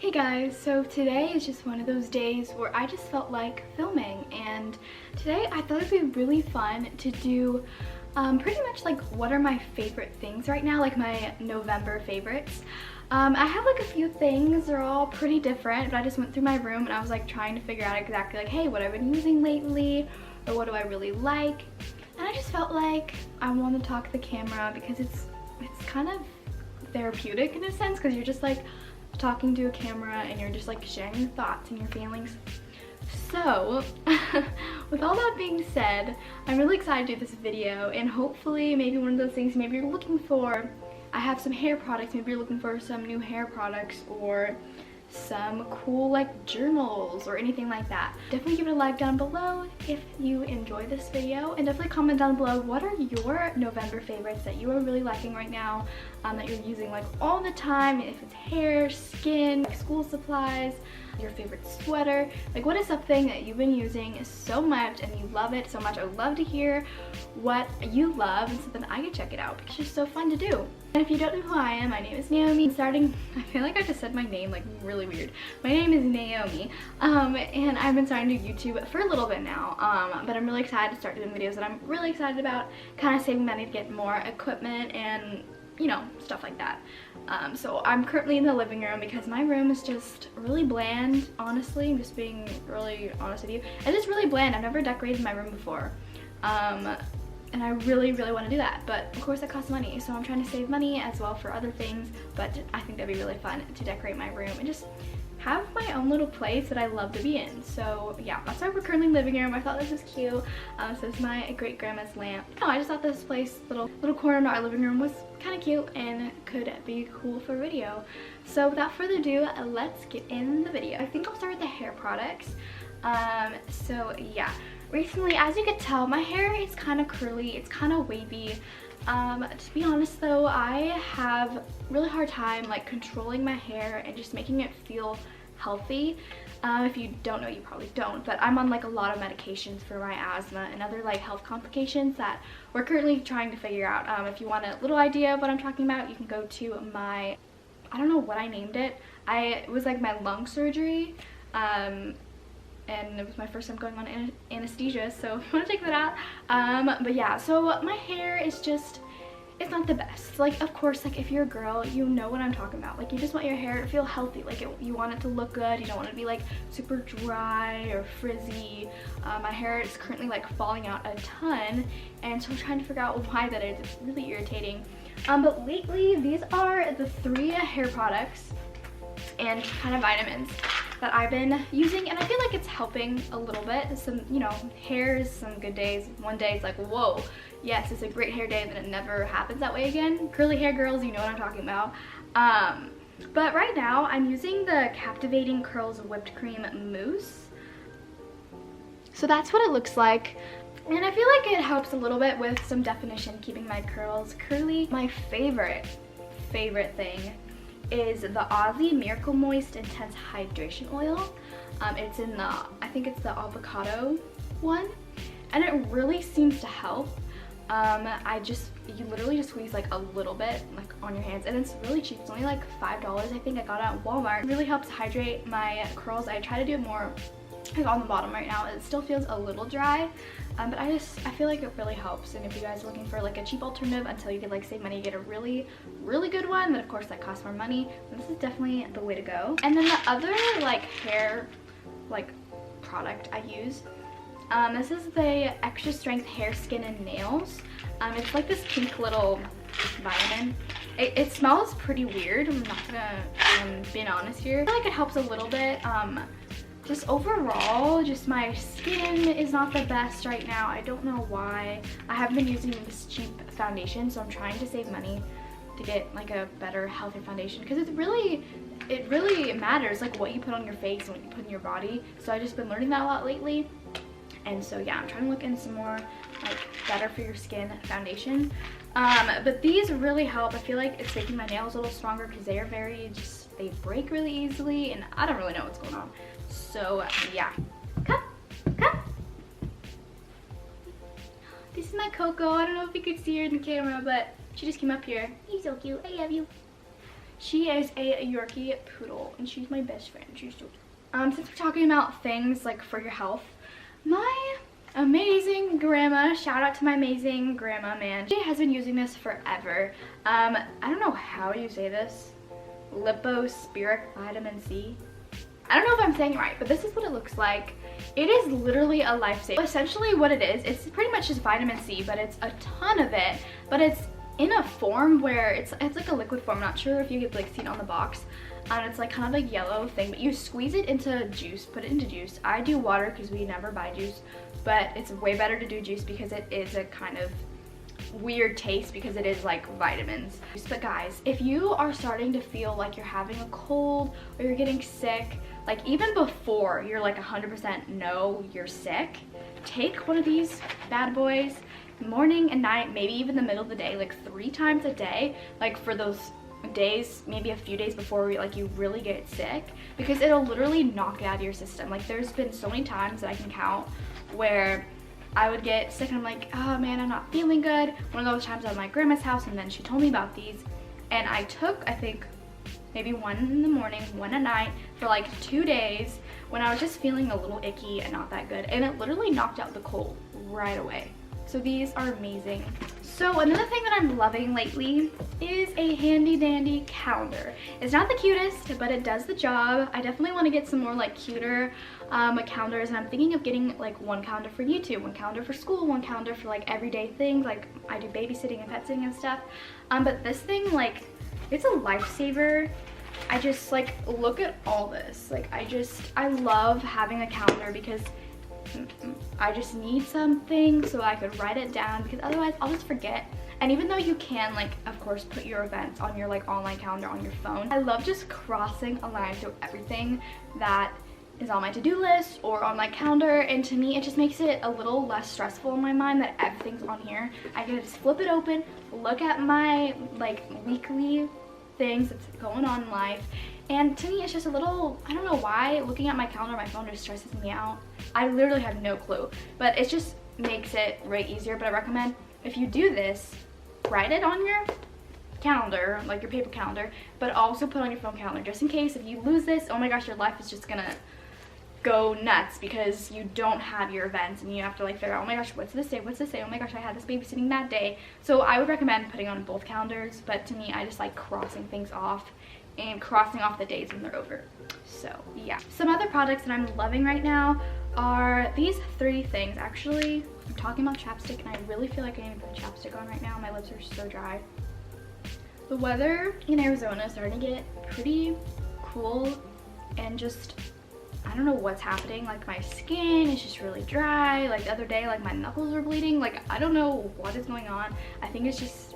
Hey guys, so today is just one of those days where I just felt like filming, and today I thought it'd be really fun to do pretty much like what are my favorite things right now, like my November favorites. I have like a few things, they're all pretty different, but I just went through my room and I was like trying to figure out exactly like, hey, what I've been using lately, or what do I really like, and I just felt like I want to talk to the camera because it's kind of therapeutic in a sense, because you're just like talking to a camera and you're just like sharing your thoughts and your feelings. So with all that being said, I'm really excited to do this video, and hopefully maybe one of those things maybe you're looking for. I have some hair products, maybe you're looking for some new hair products or some cool like journals or anything like that. Definitely give it a like down below if you enjoy this video, and definitely comment down below what are your November favorites that you are really liking right now, that you're using like all the time, if it's hair, skin, like school supplies, your favorite sweater, like what is something that you've been using so much and you love it so much. I would love to hear what you love, and so then I can check it out because it's so fun to do. And if you don't know who I am, my name is Naomi. I feel like I just said my name like really weird. My name is Naomi, and I've been starting to do YouTube for a little bit now, but I'm really excited to start doing videos that I'm really excited about, kind of saving money to get more equipment and, you know, stuff like that. So I'm currently in the living room because my room is just really bland, honestly. I'm just being really honest with you. It's just really bland. I've never decorated my room before. And I really want to do that, but of course that costs money, so I'm trying to save money as well for other things, but I think that'd be really fun to decorate my room and just have my own little place that I love to be in. So yeah, that's why we're currently in the living room. I thought this was cute. So it's my great grandma's lamp. Oh, I just thought this place, little corner in our living room, was kind of cute and could be cool for a video. So without further ado, let's get in the video. I think I'll start with the hair products. So yeah, recently, as you can tell, my hair is kind of curly, it's kind of wavy. To be honest though, I have really hard time like controlling my hair and just making it feel healthy. If you don't know, you probably don't, but I'm on like a lot of medications for my asthma and other like health complications that we're currently trying to figure out. If you want a little idea of what I'm talking about, you can go to my, I don't know what I named it. It was like my lung surgery. And it was my first time going on anesthesia, so if you want to check that out. But yeah, so my hair is just, it's not the best. Like, of course, like if you're a girl, you know what I'm talking about. Like, you just want your hair to feel healthy. Like, you want it to look good. You don't want it to be like super dry or frizzy. My hair is currently like falling out a ton, and so I'm trying to figure out why that is. It's really irritating. But lately, these are the 3 hair products and kind of vitamins that I've been using, and I feel like it's helping a little bit. Some, you know, hair's some good days. One day it's like, whoa, yes, it's a great hair day, and then it never happens that way again. Curly hair girls, you know what I'm talking about. But right now I'm using the Captivating Curls Whipped Cream Mousse. So that's what it looks like. And I feel like it helps a little bit with some definition, keeping my curls curly. My favorite thing is the Aussie Miracle Moist Intense Hydration Oil. It's in the, I think it's the avocado one, and it really seems to help. You literally just squeeze like a little bit like on your hands, and it's really cheap. It's only like $5. I think I got it at Walmart. It really helps hydrate my curls. I try to do it more like on the bottom right now. It still feels a little dry, but I feel like it really helps. And if you guys are looking for like a cheap alternative until you can like save money, you get a really good one, then of course that costs more money, this is definitely the way to go. And then the other like hair like product I use, this is the Extra Strength Hair, Skin, and Nails. It's like this pink little vitamin. It smells pretty weird, I'm not gonna be honest here. I feel like it helps a little bit. Just overall, just my skin is not the best right now. I don't know why. I haven't been using this cheap foundation, so I'm trying to save money to get like a better, healthier foundation, because it really matters like what you put on your face and what you put in your body. So I've just been learning that a lot lately, and so yeah, I'm trying to look into some more like better for your skin foundation. But these really help. I feel like it's making my nails a little stronger because they are they break really easily, and I don't really know what's going on. So yeah, come. This is my Coco. I don't know if you could see her in the camera, but she just came up here. You're so cute. I love you. She is a Yorkie poodle, and she's my best friend. She's so cute. Since we're talking about things like for your health, my amazing grandma, shout out to my amazing grandma, man. She has been using this forever. I don't know how you say this. Lipospiric vitamin C. I don't know if I'm saying it right, but this is what it looks like. It is literally a lifesaver. Essentially what it is, it's pretty much just vitamin C, but it's a ton of it, but it's in a form where it's like a liquid form. I'm not sure if you could like see it on the box. It's like kind of like yellow thing, but you squeeze it into juice, put it into juice. I do water because we never buy juice, but it's way better to do juice because it is a kind of weird taste because it is like vitamins. But guys, if you are starting to feel like you're having a cold or you're getting sick, like even before you're like 100% know you're sick, take one of these bad boys morning and night, maybe even the middle of the day, like 3 times a day, like for those days, maybe a few days before you really get sick, because it'll literally knock it out of your system. Like there's been so many times that I can count where I would get sick and I'm like, oh man, I'm not feeling good. One of those times at my grandma's house, and then she told me about these, and I took, I think, maybe 1 in the morning, 1 at night for like 2 days when I was just feeling a little icky and not that good, and it literally knocked out the cold right away. So these are amazing. So another thing that I'm loving lately is a handy dandy calendar. It's not the cutest, but it does the job. I definitely want to get some more like cuter calendars, and I'm thinking of getting like one calendar for YouTube, one calendar for school, one calendar for like everyday things, like I do babysitting and pet sitting and stuff. But this thing, like, it's a lifesaver. I just like, look at all this. Like I love having a calendar because I just need something so I could write it down, because otherwise I'll just forget. And even though you can, like, of course, put your events on your like online calendar on your phone, I love just crossing a line through everything that is on my to-do list or on my calendar, and to me it just makes it a little less stressful in my mind that everything's on here. I can just flip it open, look at my like weekly things that's going on in life, and to me it's just a little, I don't know why looking at my calendar on my phone just stresses me out. I literally have no clue, but it just makes it way easier. But I recommend, if you do this, write it on your calendar, like your paper calendar, but also put on your phone calendar, just in case if you lose this, oh my gosh, your life is just gonna go nuts because you don't have your events and you have to like figure out, oh my gosh, what's this day, oh my gosh, I had this babysitting that day. So I would recommend putting on both calendars, but to me I just like crossing things off and crossing off the days when they're over. So yeah, some other products that I'm loving right now are these 3 things. Actually, I'm talking about chapstick, and I really feel like I need to put chapstick on right now. My lips are so dry. The weather in Arizona is starting to get pretty cool, and just, I don't know what's happening. Like my skin is just really dry. Like the other day, like my knuckles were bleeding. Like I don't know what is going on. I think it's just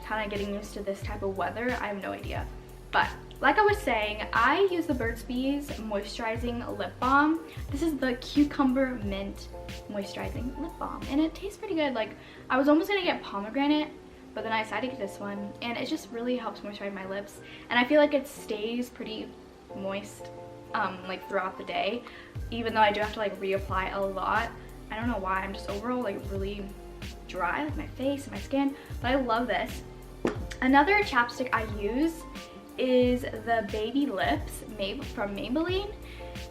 kind of getting used to this type of weather. I have no idea. But like I was saying, I use the Burt's Bees moisturizing lip balm. This is the cucumber mint moisturizing lip balm, and it tastes pretty good. Like I was almost gonna get pomegranate, but then I decided to get this one, and it just really helps moisturize my lips, and I feel like it stays pretty moist like throughout the day, even though I do have to like reapply a lot. I don't know why, I'm just overall like really dry, like my face and my skin, but I love this. Another chapstick I use is the Baby Lips from Maybelline,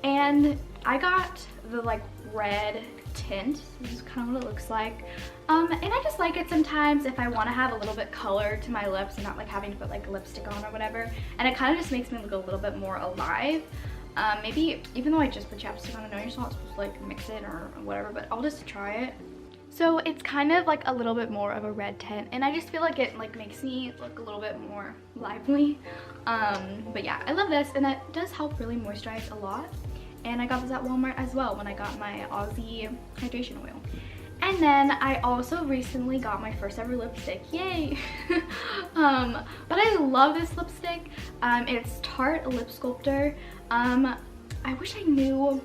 and I got the like red tint. This is kind of what it looks like, and I just like it sometimes if I want to have a little bit color to my lips and not like having to put like lipstick on or whatever, and it kind of just makes me look a little bit more alive. Maybe even though I just put chapstick on, I know you're not supposed to like mix it or whatever, but I'll just try it. So it's kind of like a little bit more of a red tint, and I just feel like it like makes me look a little bit more lively. But yeah, I love this, and it does help really moisturize a lot. And I got this at Walmart as well when I got my Aussie hydration oil. And then I also recently got my first ever lipstick, yay! But I love this lipstick. It's Tarte Lip Sculptor. I wish I knew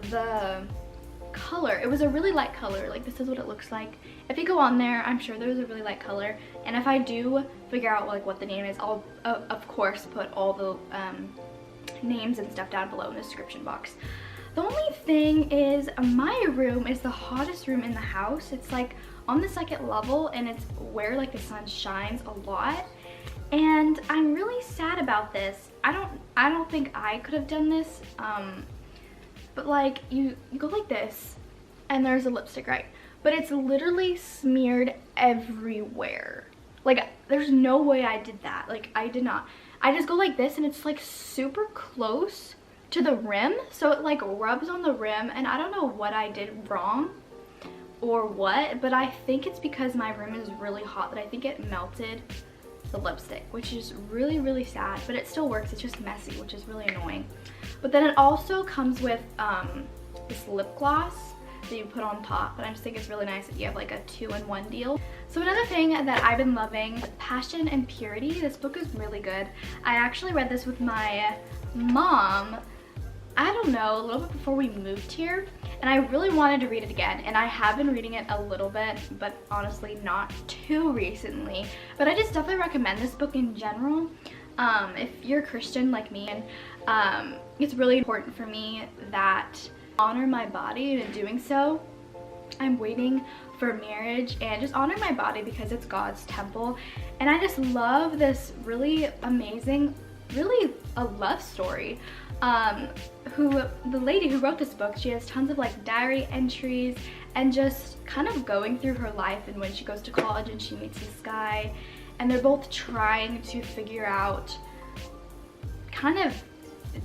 the color. It was a really light color. Like this is what it looks like. If you go on there, I'm sure there's a really light color, and if I do figure out like what the name is, I'll of course put all the names and stuff down below in the description box. The only thing is, my room is the hottest room in the house. It's like on the 2nd level, and it's where like the sun shines a lot, And I'm really sad about this. I don't think I could have done this. But like you go like this and there's a lipstick, right? But it's literally smeared everywhere. Like there's no way I did that. Like I did not. I just go like this and it's like super close to the rim, so it like rubs on the rim, and I don't know what I did wrong or what, but I think it's because my rim is really hot that I think it melted the lipstick, which is really, really sad, but it still works. It's just messy, which is really annoying. But then it also comes with this lip gloss that you put on top, but I just think it's really nice that you have like a 2-in-1 deal. So another thing that I've been loving, Passion and Purity. This book is really good. I actually read this with my mom, I don't know, a little bit before we moved here, and I really wanted to read it again, and I have been reading it a little bit, but honestly not too recently. But I just definitely recommend this book in general. If you're a Christian like me, and it's really important for me that I honor my body, and in doing so, I'm waiting for marriage and just honor my body because it's God's temple. And I just love this really amazing, really a love story. The lady who wrote this book, she has tons of like diary entries and just kind of going through her life, and when she goes to college and she meets this guy, and they're both trying to figure out kind of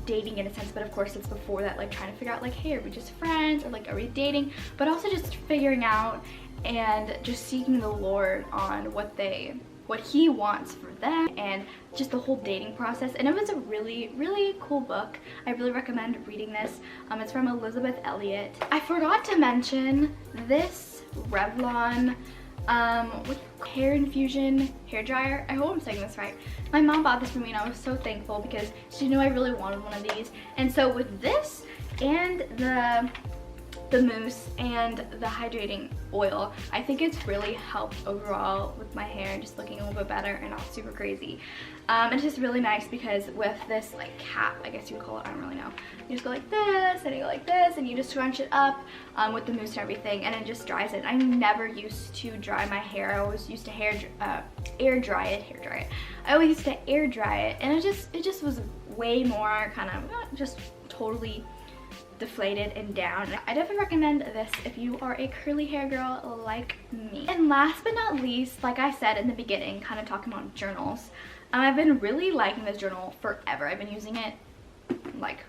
dating in a sense, but of course it's before that, like trying to figure out like, hey, are we just friends, or like are we dating, but also just figuring out and just seeking the Lord on what he wants for them, and just the whole dating process. And it was a really, really cool book. I really recommend reading this. It's from Elizabeth Elliot. I forgot to mention this Revlon hair infusion hair dryer. I hope I'm saying this right. My mom bought this for me and I was so thankful because she knew I really wanted one of these. And so with this and the mousse and the hydrating oil, I think it's really helped overall with my hair just looking a little bit better and not super crazy. It's just really nice because with this like cap, I guess you would call it, I don't really know, you just go like this and you go like this and you just scrunch it up with the mousse and everything, and it just dries it. I never used to dry my hair. I always used to air dry it. I always used to air dry it, and it just was way more kind of just totally deflated and down. I definitely recommend this if you are a curly hair girl like me. And last but not least, like I said in the beginning, kind of talking about journals, I've been really liking this journal forever. I've been using it like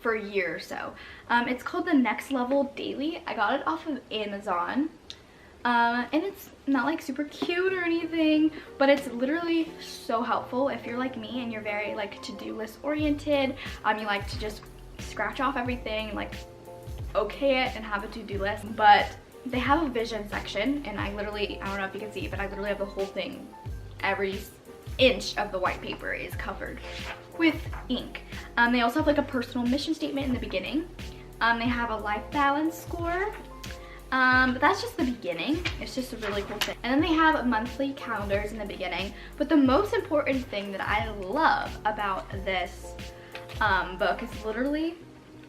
for a year or so. It's called the Next Level Daily. I got it off of Amazon. And it's not like super cute or anything, but it's literally so helpful if you're like me and you're very like to-do list oriented. You like to just scratch off everything, like okay it and have a to-do list. But they have a vision section, and I don't know if you can see, but I literally have the whole thing. Every inch of the white paper is covered with ink. They also have like a personal mission statement in the beginning. They have a life balance score. But that's just the beginning. It's just a really cool thing. And then they have monthly calendars in the beginning. But the most important thing that I love about this book is literally,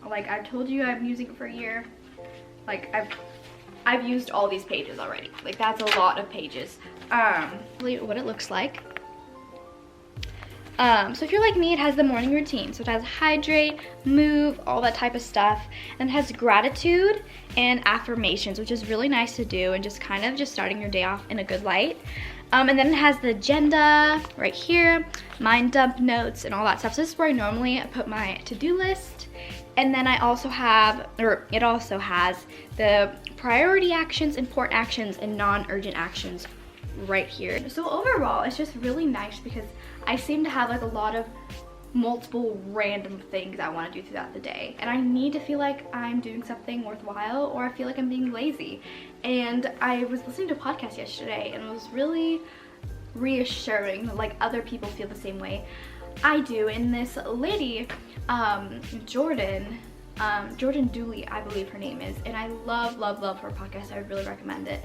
like I've told you, I've been using it for a year. Like I've used all these pages already. Like that's a lot of pages. What it looks like. So if you're like me, it has the morning routine. So it has hydrate, move, all that type of stuff. And it has gratitude and affirmations, which is really nice to do and just kind of just starting your day off in a good light. And then it has the agenda right here, mind dump notes and all that stuff. So this is where I normally put my to-do list. And then I also have, or it also has the priority actions, important actions, and non-urgent actions right here. So overall, it's just really nice because I seem to have like a lot of multiple random things I want to do throughout the day, and I need to feel like I'm doing something worthwhile, or I feel like I'm being lazy. And I was listening to a podcast yesterday and it was really reassuring that like other people feel the same way I do. And this lady, Jordan Dooley, I believe her name is, and I love her podcast. I would really recommend it.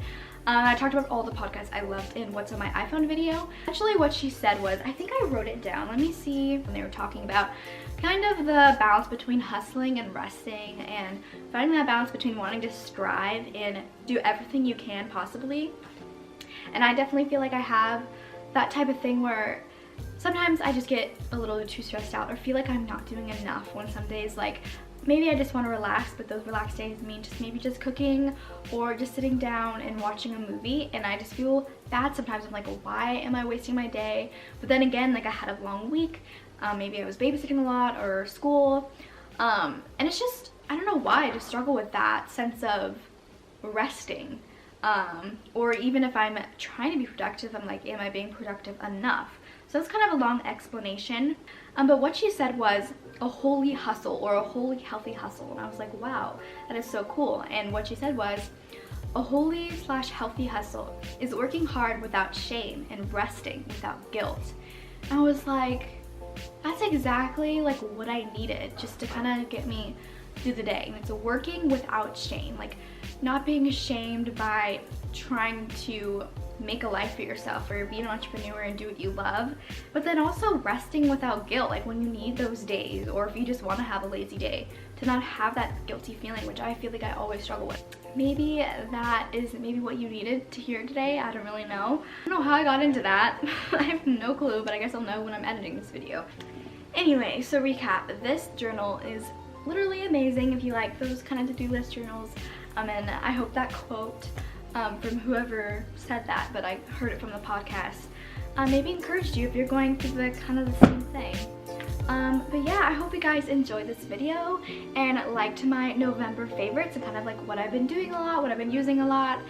I talked about all the podcasts I loved in What's on My iPhone video. Actually, what she said was, I think I wrote it down. Let me see. When they were talking about kind of the balance between hustling and resting, and finding that balance between wanting to strive and do everything you can possibly. And I definitely feel like I have that type of thing where sometimes I just get a little too stressed out or feel like I'm not doing enough when some days like maybe I just want to relax, but those relaxed days mean just cooking or just sitting down and watching a movie, and I just feel bad sometimes. I'm like, why am I wasting my day? But then again, like I had a long week, maybe I was babysitting a lot or school, and it's just, I don't know why, I just struggle with that sense of resting. Or even if I'm trying to be productive, I'm like, am I being productive enough? So that's kind of a long explanation. But what she said was a holy hustle, or a holy healthy hustle. And I was like, wow, that is so cool. And what she said was, a holy/healthy hustle is working hard without shame and resting without guilt. And I was like, that's exactly like what I needed, just to kind of get me through the day. And it's a working without shame, like not being ashamed by trying to make a life for yourself or be an entrepreneur and do what you love, but then also resting without guilt, like when you need those days, or if you just want to have a lazy day, to not have that guilty feeling, which I feel like I always struggle with. Maybe that is what you needed to hear today. I don't really know. I don't know how I got into that. I have no clue, but I guess I'll know when I'm editing this video. Anyway, so recap, this journal is literally amazing if you like those kind of to-do list journals, and I hope that quote from whoever said that, but I heard it from the podcast, maybe encouraged you if you're going through the kind of the same thing. But yeah, I hope you guys enjoyed this video and liked my November favorites and kind of like what I've been doing a lot, what I've been using a lot.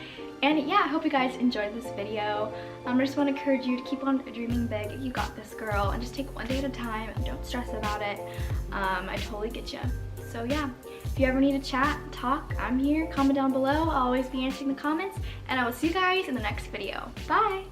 And yeah, I hope you guys enjoyed this video. I just want to encourage you to keep on dreaming big. You got this, girl, and just take one day at a time and don't stress about it. I totally get you. So yeah, if you ever need to chat, talk, I'm here. Comment down below. I'll always be answering the comments, and I will see you guys in the next video. Bye!